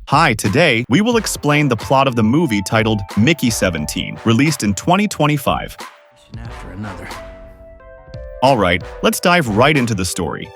Hi, today we will explain the plot of the movie titled Mickey 17, released in 2025. After another. Alright, let's dive right into the story.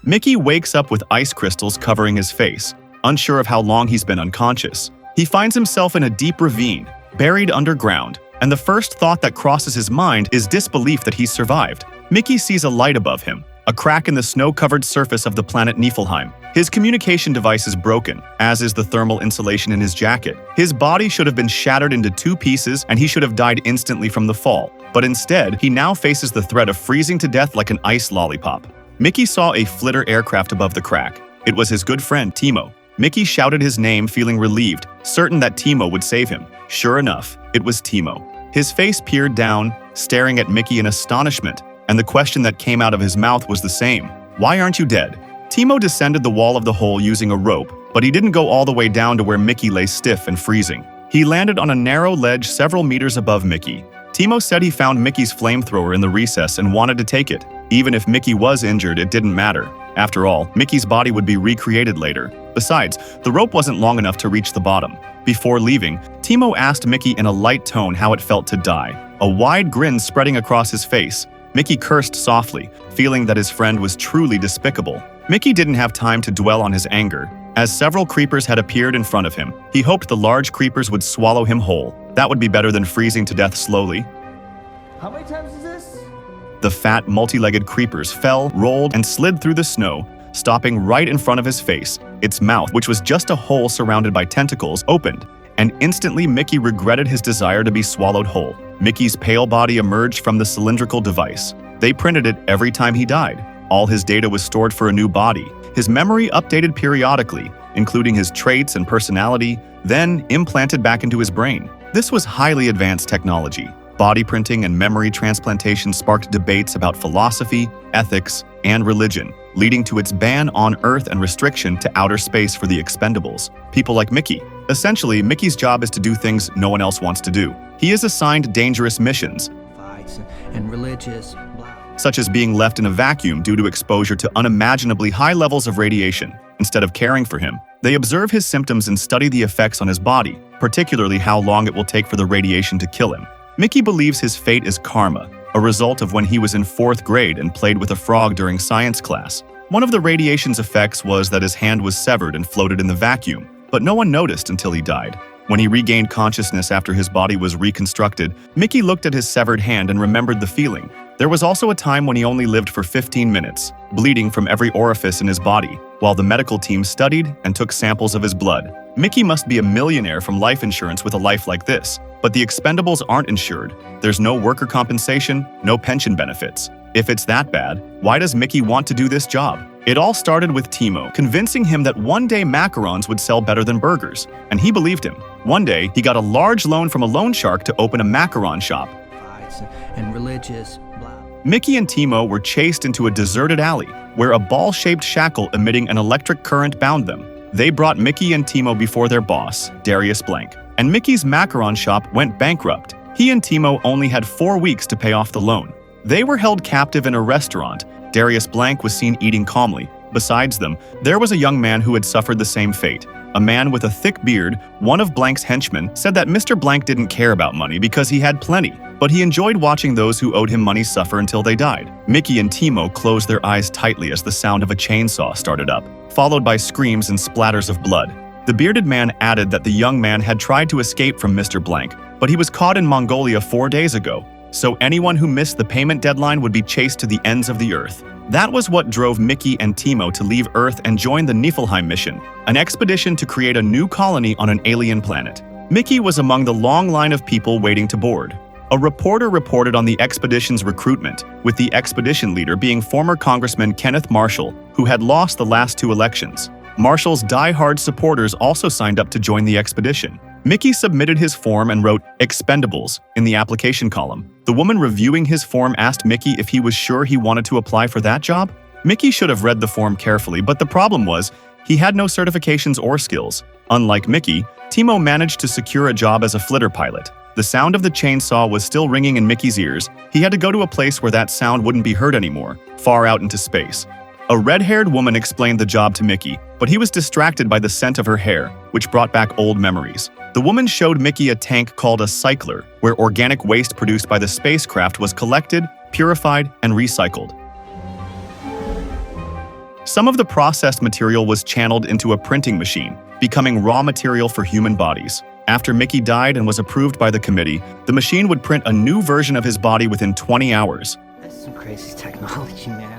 Mickey wakes up with ice crystals covering his face, unsure of how long he's been unconscious. He finds himself in a deep ravine, buried underground, and the first thought that crosses his mind is disbelief that he's survived. Mickey sees a light above him, a crack in the snow-covered surface of the planet Niflheim. His communication device is broken, as is the thermal insulation in his jacket. His body should have been shattered into two pieces and he should have died instantly from the fall. But instead, he now faces the threat of freezing to death like an ice lollipop. Mickey saw a flitter aircraft above the crack. It was his good friend, Timo. Mickey shouted his name, feeling relieved, certain that Timo would save him. Sure enough, it was Timo. His face peered down, staring at Mickey in astonishment, and the question that came out of his mouth was the same. Why aren't you dead? Timo descended the wall of the hole using a rope, but he didn't go all the way down to where Mickey lay stiff and freezing. He landed on a narrow ledge several meters above Mickey. Timo said he found Mickey's flamethrower in the recess and wanted to take it. Even if Mickey was injured, it didn't matter. After all, Mickey's body would be recreated later. Besides, the rope wasn't long enough to reach the bottom. Before leaving, Timo asked Mickey in a light tone how it felt to die, a wide grin spreading across his face. Mickey cursed softly, feeling that his friend was truly despicable. Mickey didn't have time to dwell on his anger, as several creepers had appeared in front of him. He hoped the large creepers would swallow him whole. That would be better than freezing to death slowly. How many times is this? The fat, multi-legged creepers fell, rolled, and slid through the snow, stopping right in front of his face. Its mouth, which was just a hole surrounded by tentacles, opened, and instantly Mickey regretted his desire to be swallowed whole. Mickey's pale body emerged from the cylindrical device. They printed it every time he died. All his data was stored for a new body. His memory updated periodically, including his traits and personality, then implanted back into his brain. This was highly advanced technology. Body printing and memory transplantation sparked debates about philosophy, ethics, and religion, leading to its ban on Earth and restriction to outer space for the expendables, people like Mickey. Essentially, Mickey's job is to do things no one else wants to do. He is assigned dangerous missions, And religious, such as being left in a vacuum due to exposure to unimaginably high levels of radiation. Instead of caring for him, they observe his symptoms and study the effects on his body, particularly how long it will take for the radiation to kill him. Mickey believes his fate is karma, a result of when he was in 4th grade and played with a frog during science class. One of the radiation's effects was that his hand was severed and floated in the vacuum, but no one noticed until he died. When he regained consciousness after his body was reconstructed, Mickey looked at his severed hand and remembered the feeling. There was also a time when he only lived for 15 minutes, bleeding from every orifice in his body, while the medical team studied and took samples of his blood. Mickey must be a millionaire from life insurance with a life like this, but the expendables aren't insured. There's no worker compensation, no pension benefits. If it's that bad, why does Mickey want to do this job? It all started with Timo convincing him that one day macarons would sell better than burgers, and he believed him. One day, he got a large loan from a loan shark to open a macaron shop. and religious, Mickey and Timo were chased into a deserted alley, where a ball-shaped shackle emitting an electric current bound them. They brought Mickey and Timo before their boss, Darius Blank, and Mickey's macaron shop went bankrupt. He and Timo only had 4 weeks to pay off the loan. They were held captive in a restaurant. Darius Blank was seen eating calmly. Besides them, there was a young man who had suffered the same fate. A man with a thick beard, one of Blank's henchmen, said that Mr. Blank didn't care about money because he had plenty, but he enjoyed watching those who owed him money suffer until they died. Mickey and Timo closed their eyes tightly as the sound of a chainsaw started up, followed by screams and splatters of blood. The bearded man added that the young man had tried to escape from Mr. Blank, but he was caught in Mongolia 4 days ago, so anyone who missed the payment deadline would be chased to the ends of the earth. That was what drove Mickey and Timo to leave Earth and join the Niflheim mission, an expedition to create a new colony on an alien planet. Mickey was among the long line of people waiting to board. A reporter reported on the expedition's recruitment, with the expedition leader being former Congressman Kenneth Marshall, who had lost the last 2 elections. Marshall's die-hard supporters also signed up to join the expedition. Mickey submitted his form and wrote "Expendables" in the application column. The woman reviewing his form asked Mickey if he was sure he wanted to apply for that job. Mickey should have read the form carefully, but the problem was, he had no certifications or skills. Unlike Mickey, Timo managed to secure a job as a flitter pilot. The sound of the chainsaw was still ringing in Mickey's ears. He had to go to a place where that sound wouldn't be heard anymore, far out into space. A red-haired woman explained the job to Mickey, but he was distracted by the scent of her hair, which brought back old memories. The woman showed Mickey a tank called a cycler, where organic waste produced by the spacecraft was collected, purified, and recycled. Some of the processed material was channeled into a printing machine, becoming raw material for human bodies. After Mickey died and was approved by the committee, the machine would print a new version of his body within 20 hours. That's some crazy technology, man.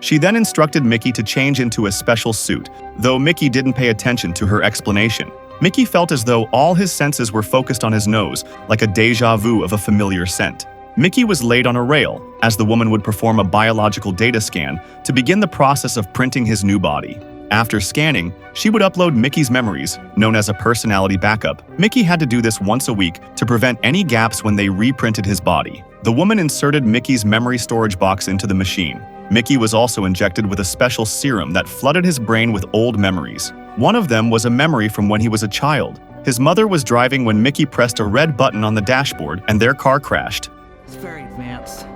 She then instructed Mickey to change into a special suit, though Mickey didn't pay attention to her explanation. Mickey felt as though all his senses were focused on his nose, like a déjà vu of a familiar scent. Mickey was laid on a rail, as the woman would perform a biological data scan to begin the process of printing his new body. After scanning, she would upload Mickey's memories, known as a personality backup. Mickey had to do this once a week to prevent any gaps when they reprinted his body. The woman inserted Mickey's memory storage box into the machine. Mickey was also injected with a special serum that flooded his brain with old memories. One of them was a memory from when he was a child. His mother was driving when Mickey pressed a red button on the dashboard and their car crashed. It's very advanced.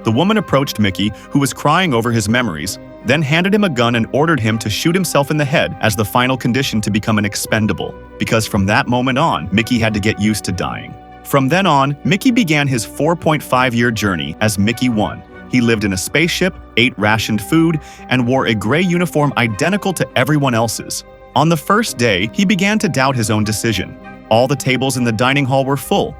The woman approached Mickey, who was crying over his memories, then handed him a gun and ordered him to shoot himself in the head as the final condition to become an expendable, because from that moment on, Mickey had to get used to dying. From then on, Mickey began his 4.5-year journey as Mickey 1. He lived in a spaceship, ate rationed food, and wore a gray uniform identical to everyone else's. On the first day, he began to doubt his own decision. All the tables in the dining hall were full.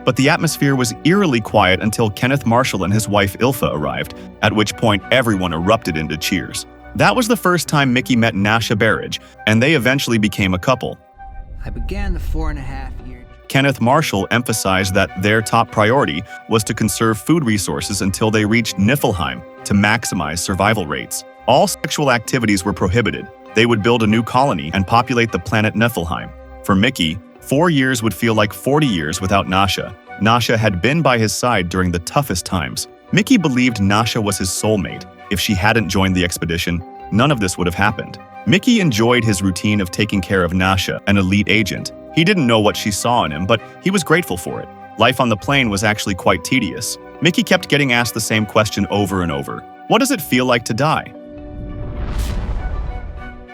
But the atmosphere was eerily quiet until Kenneth Marshall and his wife Ilfa arrived, at which point everyone erupted into cheers. That was the first time Mickey met Nasha Berridge, and they eventually became a couple. I began the 4.5-year. Kenneth Marshall emphasized that their top priority was to conserve food resources until they reached Niflheim to maximize survival rates. All sexual activities were prohibited. They would build a new colony and populate the planet Niflheim. For Mickey, 4 years would feel like 40 years without Nasha. Nasha had been by his side during the toughest times. Mickey believed Nasha was his soulmate. If she hadn't joined the expedition, none of this would have happened. Mickey enjoyed his routine of taking care of Nasha, an elite agent. He didn't know what she saw in him, but he was grateful for it. Life on the plane was actually quite tedious. Mickey kept getting asked the same question over and over. What does it feel like to die?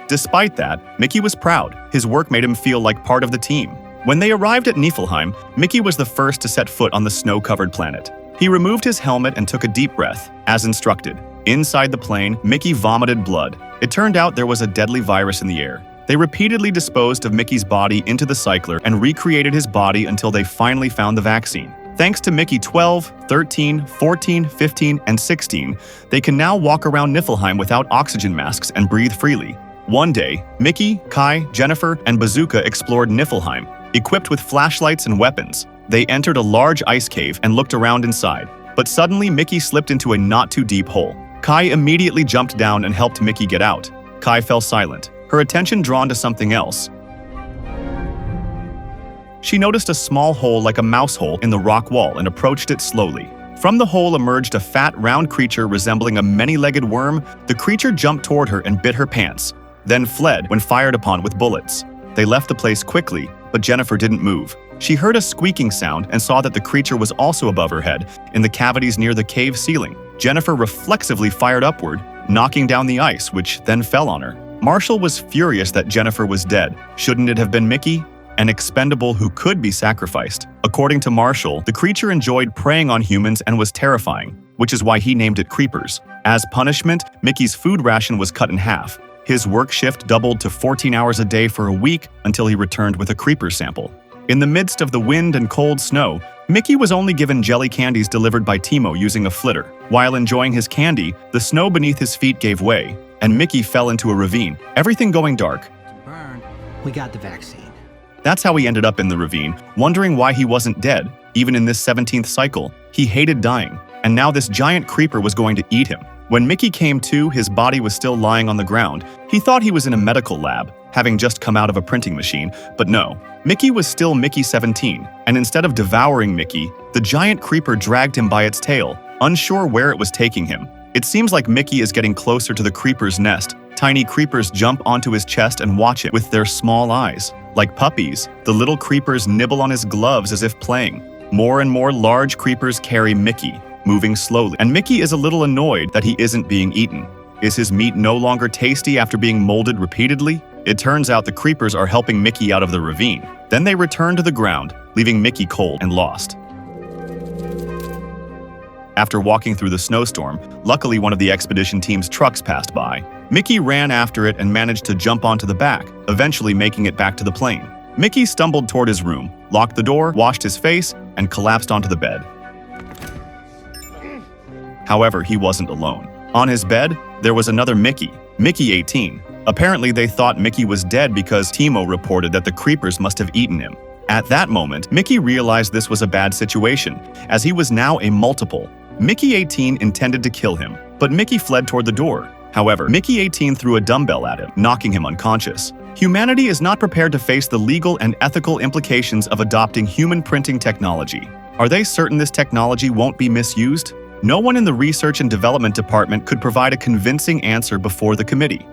Despite that, Mickey was proud. His work made him feel like part of the team. When they arrived at Niflheim, Mickey was the first to set foot on the snow-covered planet. He removed his helmet and took a deep breath, as instructed. Inside the plane, Mickey vomited blood. It turned out there was a deadly virus in the air. They repeatedly disposed of Mickey's body into the cycler and recreated his body until they finally found the vaccine. Thanks to Mickey 12, 13, 14, 15, and 16, they can now walk around Niflheim without oxygen masks and breathe freely. One day, Mickey, Kai, Jennifer, and Bazooka explored Niflheim, equipped with flashlights and weapons. They entered a large ice cave and looked around inside, but suddenly Mickey slipped into a not-too-deep hole. Kai immediately jumped down and helped Mickey get out. Kai fell silent, her attention drawn to something else. She noticed a small hole like a mouse hole in the rock wall and approached it slowly. From the hole emerged a fat, round creature resembling a many-legged worm. The creature jumped toward her and bit her pants, then fled when fired upon with bullets. They left the place quickly, but Jennifer didn't move. She heard a squeaking sound and saw that the creature was also above her head, in the cavities near the cave ceiling. Jennifer reflexively fired upward, knocking down the ice, which then fell on her. Marshall was furious that Jennifer was dead. Shouldn't it have been Mickey? An expendable who could be sacrificed. According to Marshall, the creature enjoyed preying on humans and was terrifying, which is why he named it Creepers. As punishment, Mickey's food ration was cut in half. His work shift doubled to 14 hours a day for a week until he returned with a creeper sample. In the midst of the wind and cold snow, Mickey was only given jelly candies delivered by Timo using a flitter. While enjoying his candy, the snow beneath his feet gave way, and Mickey fell into a ravine, everything going dark. Burn. We got the vaccine. That's how he ended up in the ravine, wondering why he wasn't dead, even in this 17th cycle. He hated dying, and now this giant creeper was going to eat him. When Mickey came to, his body was still lying on the ground. He thought he was in a medical lab, having just come out of a printing machine, but no. Mickey was still Mickey 17, and instead of devouring Mickey, the giant creeper dragged him by its tail, unsure where it was taking him. It seems like Mickey is getting closer to the creeper's nest. Tiny creepers jump onto his chest and watch it with their small eyes. Like puppies, the little creepers nibble on his gloves as if playing. More and more large creepers carry Mickey. moving slowly, and Mickey is a little annoyed that he isn't being eaten. Is his meat no longer tasty after being molded repeatedly? It turns out the creepers are helping Mickey out of the ravine. Then they return to the ground, leaving Mickey cold and lost. After walking through the snowstorm, luckily one of the expedition team's trucks passed by. Mickey ran after it and managed to jump onto the back, eventually making it back to the plane. Mickey stumbled toward his room, locked the door, washed his face, and collapsed onto the bed. However, he wasn't alone. On his bed, there was another Mickey, Mickey 18. Apparently, they thought Mickey was dead because Timo reported that the creepers must have eaten him. At that moment, Mickey realized this was a bad situation, as he was now a multiple. Mickey 18 intended to kill him, but Mickey fled toward the door. However, Mickey 18 threw a dumbbell at him, knocking him unconscious. Humanity is not prepared to face the legal and ethical implications of adopting human printing technology. Are they certain this technology won't be misused? No one in the research and development department could provide a convincing answer before the committee.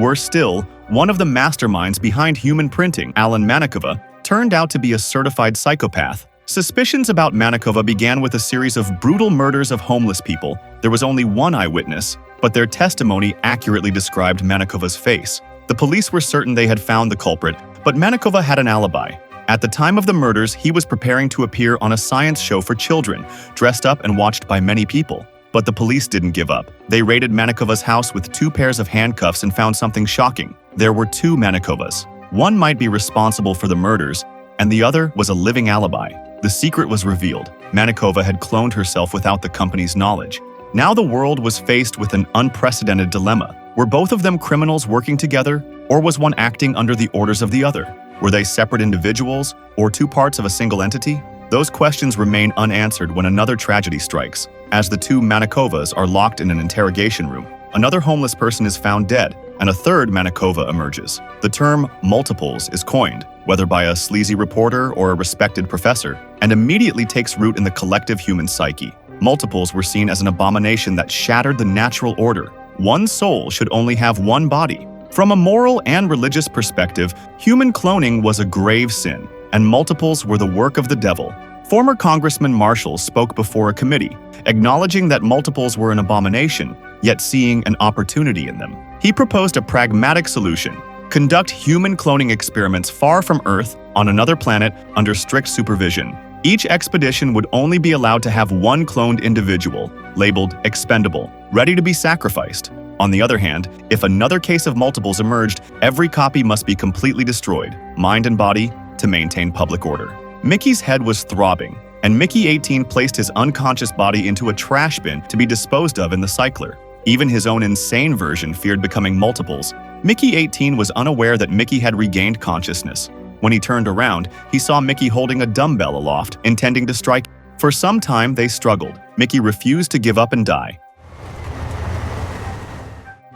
Worse still, one of the masterminds behind human printing, Alan Manikova, turned out to be a certified psychopath. Suspicions about Manikova began with a series of brutal murders of homeless people. There was only one eyewitness, but their testimony accurately described Manikova's face. The police were certain they had found the culprit, but Manikova had an alibi. At the time of the murders, he was preparing to appear on a science show for children, dressed up and watched by many people. But the police didn't give up. They raided Manikova's house with 2 pairs of handcuffs and found something shocking. There were 2 Manikovas. One might be responsible for the murders, and the other was a living alibi. The secret was revealed. Manikova had cloned herself without the company's knowledge. Now the world was faced with an unprecedented dilemma. Were both of them criminals working together, or was one acting under the orders of the other? Were they separate individuals, or 2 parts of a single entity? Those questions remain unanswered when another tragedy strikes. As the 2 Manikovas are locked in an interrogation room, another homeless person is found dead, and a third Manikova emerges. The term multiples is coined, whether by a sleazy reporter or a respected professor, and immediately takes root in the collective human psyche. Multiples were seen as an abomination that shattered the natural order. One soul should only have one body. From a moral and religious perspective, human cloning was a grave sin, and multiples were the work of the devil. Former Congressman Marshall spoke before a committee, acknowledging that multiples were an abomination, yet seeing an opportunity in them. He proposed a pragmatic solution: conduct human cloning experiments far from Earth, on another planet, under strict supervision. Each expedition would only be allowed to have one cloned individual, labeled expendable, ready to be sacrificed. On the other hand, if another case of multiples emerged, every copy must be completely destroyed, mind and body, to maintain public order. Mickey's head was throbbing, and Mickey 18 placed his unconscious body into a trash bin to be disposed of in the cycler. Even his own insane version feared becoming multiples. Mickey 18 was unaware that Mickey had regained consciousness. When he turned around, he saw Mickey holding a dumbbell aloft, intending to strike. For some time, they struggled. Mickey refused to give up and die.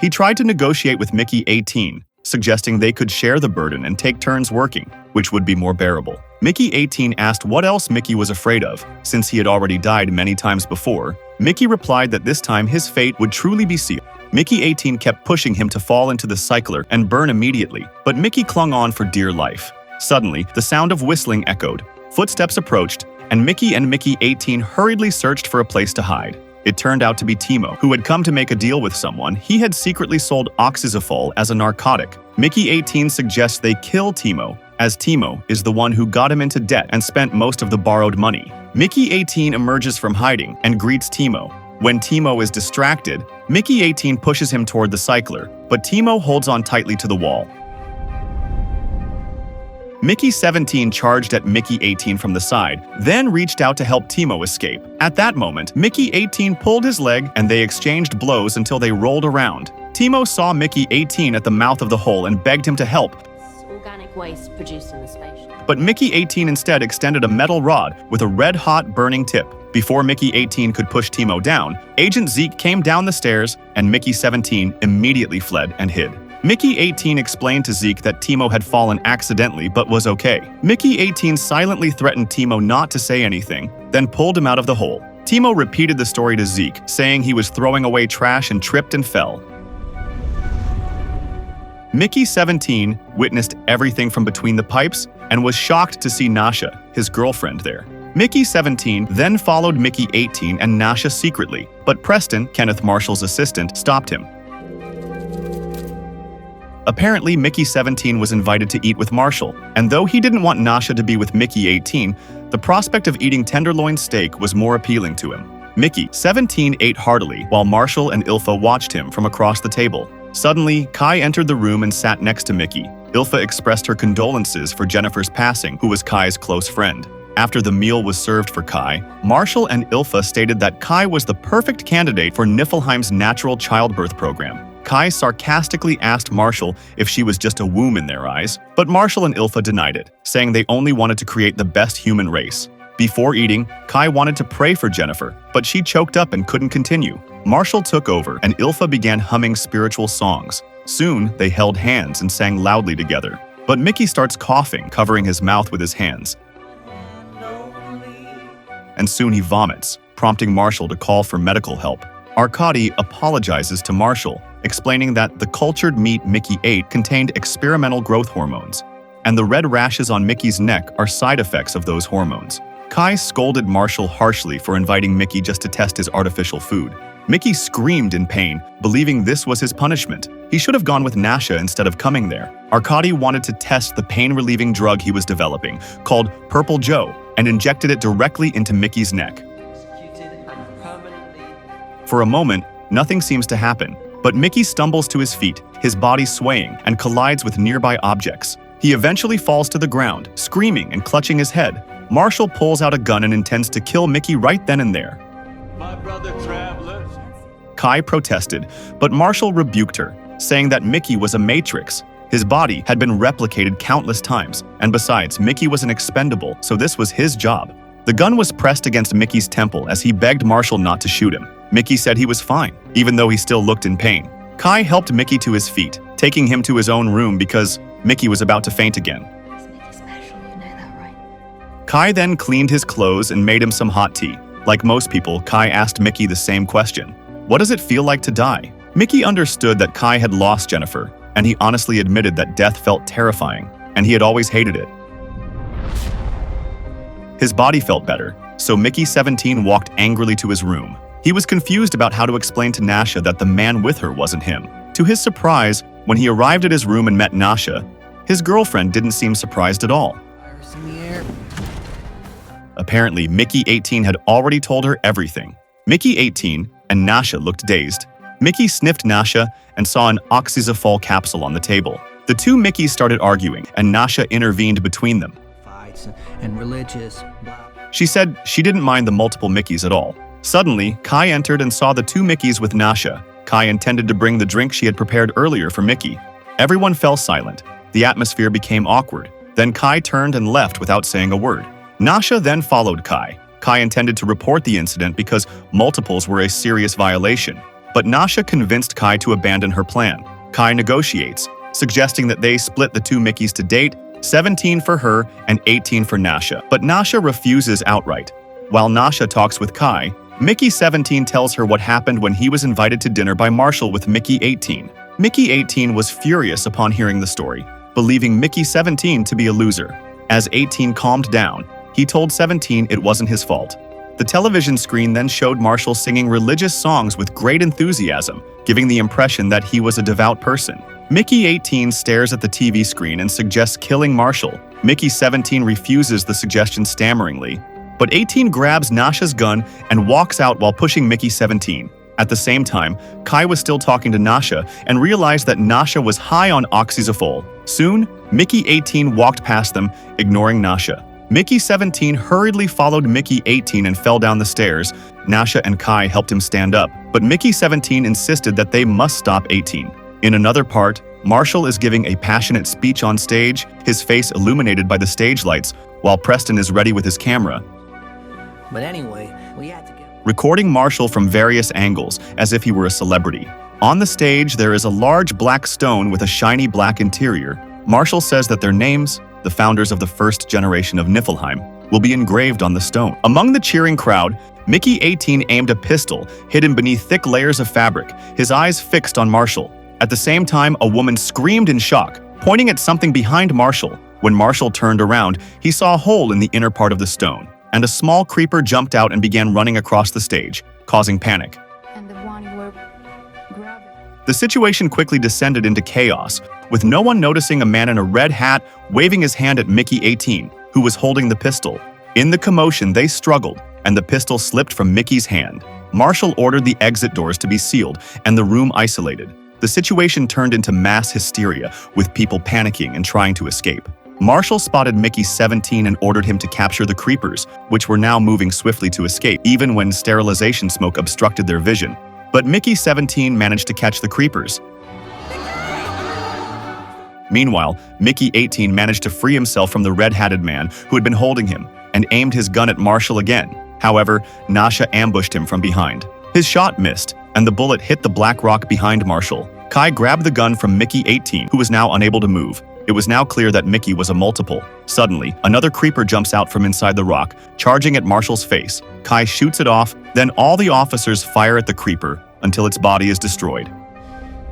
He tried to negotiate with Mickey 18, suggesting they could share the burden and take turns working, which would be more bearable. Mickey 18 asked what else Mickey was afraid of, since he had already died many times before. Mickey replied that this time his fate would truly be sealed. Mickey 18 kept pushing him to fall into the cycler and burn immediately, but Mickey clung on for dear life. Suddenly, the sound of whistling echoed. Footsteps approached, and Mickey 18 hurriedly searched for a place to hide. It turned out to be Timo, who had come to make a deal with someone. He had secretly sold oxazofol as a narcotic. Mickey 18 suggests they kill Timo, as Timo is the one who got him into debt and spent most of the borrowed money. Mickey 18 emerges from hiding and greets Timo. When Timo is distracted, Mickey 18 pushes him toward the cycler, but Timo holds on tightly to the wall. Mickey 17 charged at Mickey 18 from the side, then reached out to help Timo escape. At that moment, Mickey 18 pulled his leg and they exchanged blows until they rolled around. Timo saw Mickey 18 at the mouth of the hole and begged him to help. Organic waste produced in the spaceship. But Mickey 18 instead extended a metal rod with a red-hot burning tip. Before Mickey 18 could push Timo down, Agent Zeke came down the stairs and Mickey 17 immediately fled and hid. Mickey 18 explained to Zeke that Timo had fallen accidentally but was okay. Mickey 18 silently threatened Timo not to say anything, then pulled him out of the hole. Timo repeated the story to Zeke, saying he was throwing away trash and tripped and fell. Mickey 17 witnessed everything from between the pipes and was shocked to see Nasha, his girlfriend, there. Mickey 17 then followed Mickey 18 and Nasha secretly, but Preston, Kenneth Marshall's assistant, stopped him. Apparently, Mickey 17 was invited to eat with Marshall, and though he didn't want Nasha to be with Mickey 18, the prospect of eating tenderloin steak was more appealing to him. Mickey 17 ate heartily while Marshall and Ilfa watched him from across the table. Suddenly, Kai entered the room and sat next to Mickey. Ilfa expressed her condolences for Jennifer's passing, who was Kai's close friend. After the meal was served for Kai, Marshall and Ilfa stated that Kai was the perfect candidate for Niflheim's natural childbirth program. Kai sarcastically asked Marshall if she was just a womb in their eyes, but Marshall and Ilfa denied it, saying they only wanted to create the best human race. Before eating, Kai wanted to pray for Jennifer, but she choked up and couldn't continue. Marshall took over, and Ilfa began humming spiritual songs. Soon, they held hands and sang loudly together. But Mickey starts coughing, covering his mouth with his hands. And soon he vomits, prompting Marshall to call for medical help. Arkady apologizes to Marshall, explaining that the cultured meat Mickey ate contained experimental growth hormones, and the red rashes on Mickey's neck are side effects of those hormones. Kai scolded Marshall harshly for inviting Mickey just to test his artificial food. Mickey screamed in pain, believing this was his punishment. He should have gone with Nasha instead of coming there. Arkady wanted to test the pain-relieving drug he was developing, called Purple Joe, and injected it directly into Mickey's neck. For a moment, nothing seems to happen, but Mickey stumbles to his feet, his body swaying, and collides with nearby objects. He eventually falls to the ground, screaming and clutching his head. Marshall pulls out a gun and intends to kill Mickey right then and there. My brother travelers. Kai protested, but Marshall rebuked her, saying that Mickey was a matrix. His body had been replicated countless times, and besides, Mickey was an expendable, so this was his job. The gun was pressed against Mickey's temple as he begged Marshall not to shoot him. Mickey said he was fine, even though he still looked in pain. Kai helped Mickey to his feet, taking him to his own room because Mickey was about to faint again. It's Mickey special, you know that, right? Kai then cleaned his clothes and made him some hot tea. Like most people, Kai asked Mickey the same question. What does it feel like to die? Mickey understood that Kai had lost Jennifer, and he honestly admitted that death felt terrifying, and he had always hated it. His body felt better, so Mickey 17 walked angrily to his room. He was confused about how to explain to Nasha that the man with her wasn't him. To his surprise, when he arrived at his room and met Nasha, his girlfriend didn't seem surprised at all. Virus in the air. Apparently, Mickey 18 had already told her everything. Mickey 18 and Nasha looked dazed. Mickey sniffed Nasha and saw an oxazole capsule on the table. The two Mickeys started arguing, and Nasha intervened between them. Fights and religious. Blah. She said she didn't mind the multiple Mickeys at all. Suddenly, Kai entered and saw the two Mickeys with Nasha. Kai intended to bring the drink she had prepared earlier for Mickey. Everyone fell silent. The atmosphere became awkward. Then Kai turned and left without saying a word. Nasha then followed Kai. Kai intended to report the incident because multiples were a serious violation. But Nasha convinced Kai to abandon her plan. Kai negotiates, suggesting that they split the two Mickeys to date, 17 for her and 18 for Nasha. But Nasha refuses outright. While Nasha talks with Kai, Mickey 17 tells her what happened when he was invited to dinner by Marshall with Mickey 18. Mickey 18 was furious upon hearing the story, believing Mickey 17 to be a loser. As 18 calmed down, he told 17 it wasn't his fault. The television screen then showed Marshall singing religious songs with great enthusiasm, giving the impression that he was a devout person. Mickey 18 stares at the TV screen and suggests killing Marshall. Mickey 17 refuses the suggestion stammeringly, but 18 grabs Nasha's gun and walks out while pushing Mickey 17. At the same time, Kai was still talking to Nasha and realized that Nasha was high on oxazole. Soon, Mickey 18 walked past them, ignoring Nasha. Mickey 17 hurriedly followed Mickey 18 and fell down the stairs. Nasha and Kai helped him stand up, but Mickey 17 insisted that they must stop 18. In another part, Marshall is giving a passionate speech on stage, his face illuminated by the stage lights, while Preston is ready with his camera, But anyway, we had to get... recording Marshall from various angles as if he were a celebrity. On the stage, there is a large black stone with a shiny black interior. Marshall says that their names, the founders of the first generation of Niflheim, will be engraved on the stone. Among the cheering crowd, Mickey 18 aimed a pistol hidden beneath thick layers of fabric, his eyes fixed on Marshall. At the same time, a woman screamed in shock, pointing at something behind Marshall. When Marshall turned around, he saw a hole in the inner part of the stone. and a small creeper jumped out and began running across the stage, causing panic. And the one you were grabbing. The situation quickly descended into chaos, with no one noticing a man in a red hat waving his hand at Mickey 18, who was holding the pistol. In the commotion, they struggled, and the pistol slipped from Mickey's hand. Marshall ordered the exit doors to be sealed and the room isolated. The situation turned into mass hysteria, with people panicking and trying to escape. Marshall spotted Mickey 17 and ordered him to capture the creepers, which were now moving swiftly to escape, even when sterilization smoke obstructed their vision. But Mickey 17 managed to catch the creepers. Meanwhile, Mickey 18 managed to free himself from the red-hatted man who had been holding him and aimed his gun at Marshall again. However, Nasha ambushed him from behind. His shot missed, and the bullet hit the black rock behind Marshall. Kai grabbed the gun from Mickey 18, who was now unable to move. It was now clear that Mickey was a multiple. Suddenly, another creeper jumps out from inside the rock, charging at Marshall's face. Kai shoots it off, then all the officers fire at the creeper until its body is destroyed.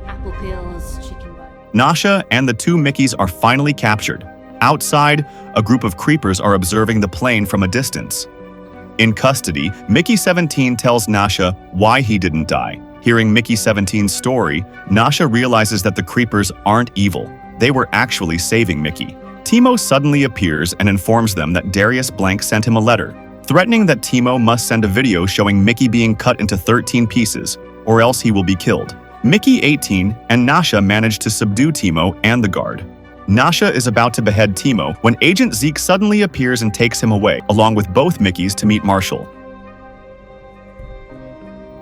Apple peels, chicken bone. Nasha and the two Mickeys are finally captured. Outside, a group of creepers are observing the plane from a distance. In custody, Mickey 17 tells Nasha why he didn't die. Hearing Mickey 17's story, Nasha realizes that the creepers aren't evil. They were actually saving Mickey. Timo suddenly appears and informs them that Darius Blank sent him a letter, threatening that Timo must send a video showing Mickey being cut into 13 pieces, or else he will be killed. Mickey 18 and Nasha manage to subdue Timo and the guard. Nasha is about to behead Timo when Agent Zeke suddenly appears and takes him away, along with both Mickeys, to meet Marshall.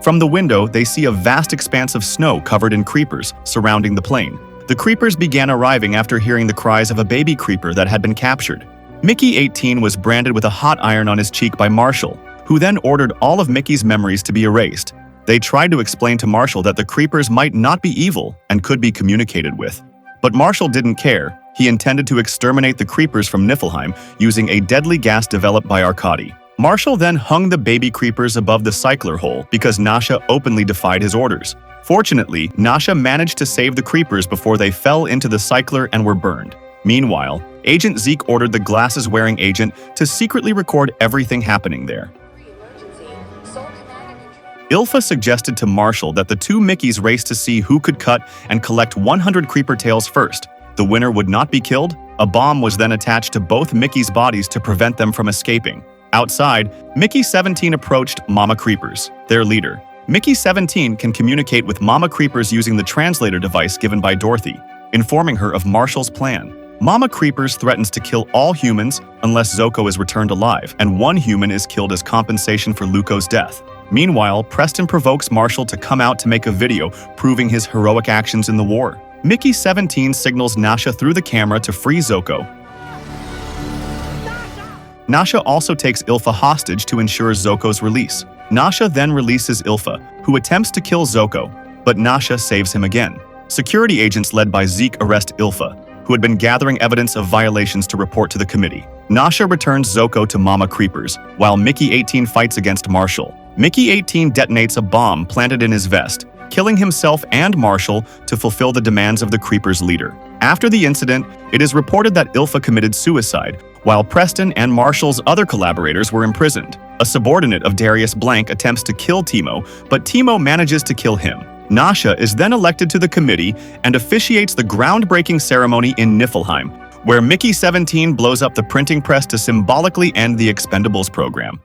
From the window, they see a vast expanse of snow covered in creepers surrounding the plane. The creepers began arriving after hearing the cries of a baby creeper that had been captured. Mickey 18 was branded with a hot iron on his cheek by Marshall, who then ordered all of Mickey's memories to be erased. They tried to explain to Marshall that the creepers might not be evil and could be communicated with. But Marshall didn't care. He intended to exterminate the creepers from Niflheim using a deadly gas developed by Arkady. Marshall then hung the baby creepers above the cycler hole because Nasha openly defied his orders. Fortunately, Nasha managed to save the creepers before they fell into the cycler and were burned. Meanwhile, Agent Zeke ordered the glasses-wearing agent to secretly record everything happening there. Ilfa suggested to Marshall that the two Mickeys race to see who could cut and collect 100 creeper tails first. The winner would not be killed. A bomb was then attached to both Mickey's bodies to prevent them from escaping. Outside, Mickey 17 approached Mama Creepers, their leader. Mickey 17 can communicate with Mama Creepers using the translator device given by Dorothy, informing her of Marshall's plan. Mama Creepers threatens to kill all humans unless Zoko is returned alive, and one human is killed as compensation for Luco's death. Meanwhile, Preston provokes Marshall to come out to make a video proving his heroic actions in the war. Mickey 17 signals Nasha through the camera to free Zoko. Nasha also takes Ilfa hostage to ensure Zoko's release. Nasha then releases Ilfa, who attempts to kill Zoko, but Nasha saves him again. Security agents led by Zeke arrest Ilfa, who had been gathering evidence of violations to report to the committee. Nasha returns Zoko to Mama Creepers, while Mickey 18 fights against Marshall. Mickey 18 detonates a bomb planted in his vest, killing himself and Marshall to fulfill the demands of the Creepers' leader. After the incident, it is reported that Ilfa committed suicide, while Preston and Marshall's other collaborators were imprisoned. A subordinate of Darius Blank attempts to kill Timo, but Timo manages to kill him. Nasha is then elected to the committee and officiates the groundbreaking ceremony in Niflheim, where Mickey 17 blows up the printing press to symbolically end the Expendables program.